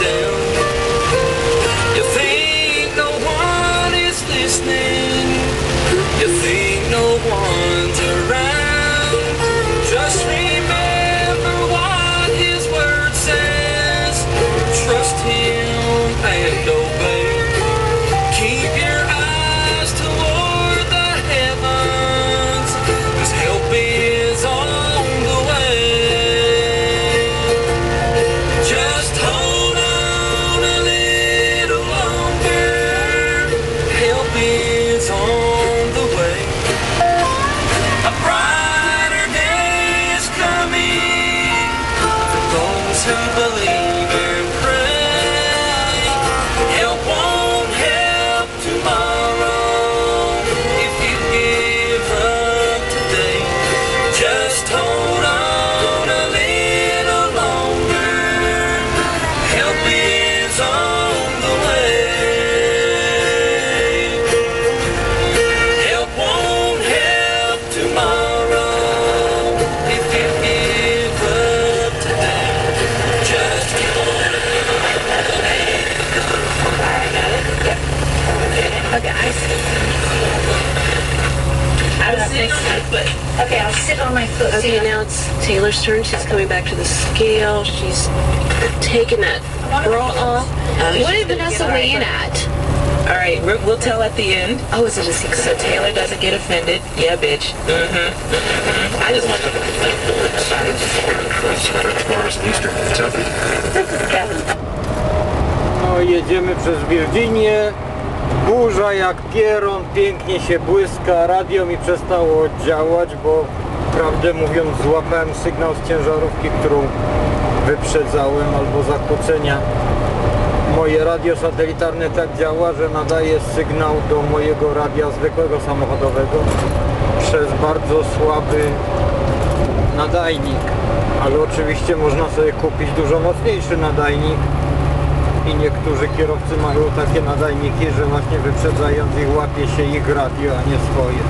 down. You think no one is listening, you think no one's around. Just remember what his word says. Trust him and obey. Keep your eyes toward the heavens, 'cause help is on the way. Just hold on a little longer. Help is on the way. A brighter day is coming for those who believe and pray. Help won't help tomorrow if you give up today. Just hold on a little longer. Help is on the way. Help won't help tomorrow if you give up today. Just Okay, Okay, I'll sit on my foot. Okay, now it's Taylor's turn. She's coming back to the scale. She's taking that bra off. What did Vanessa weigh in at? All right, we'll tell at the end. Oh, is it a secret? So Taylor doesn't get offended. Yeah, bitch. I just want to... No, jedziemy przez Virginię. Burza jak pieron, pięknie się błyska. Radio mi przestało działać, bo prawdę mówiąc złapałem sygnał z ciężarówki, którą wyprzedzałem, albo zakłócenia. Moje radio satelitarne tak działa, że nadaje sygnał do mojego radia zwykłego samochodowego przez bardzo słaby nadajnik. Ale oczywiście można sobie kupić dużo mocniejszy nadajnik. I niektórzy kierowcy mają takie nadajniki, że właśnie wyprzedzając ich łapie się ich radio, a nie swoje.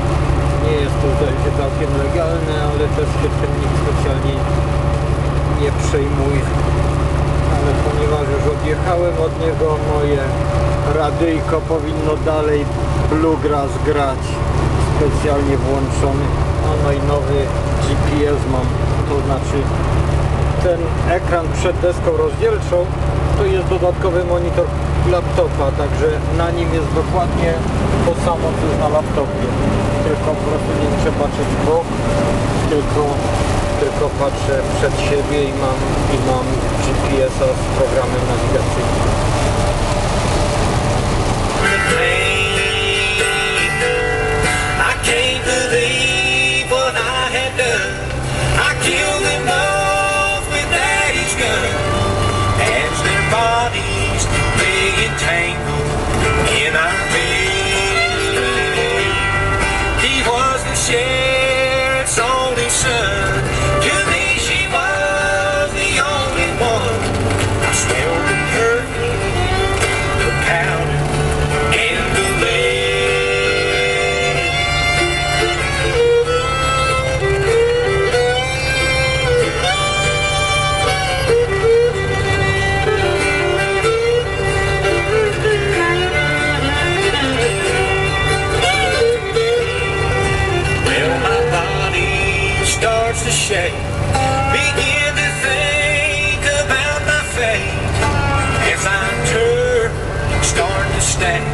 Nie jest to zdaje się całkiem legalne, ale też się tym nikt specjalnie nie przejmuje. Ale ponieważ już odjechałem od niego, moje radyjko powinno dalej bluegrass grać, specjalnie włączony. No i nowy GPS mam, to znaczy ten ekran przed deską rozdzielczą to jest dodatkowy monitor laptopa, także na nim jest dokładnie to samo co jest na laptopie, tylko po prostu nie muszę patrzeć w bok, tylko patrzę przed siebie i mam GPS-a z programem nawigacyjnym. I can't believe what I had done. I killed them both with Daddy's gun. As their bodies lay entangled in our bed. He was the sheriff's only son. To me she was the only one. I smelled the perfume, the powder, and the lead. Well, my body starts to shake, begin to think about my fate as I turn, start to stand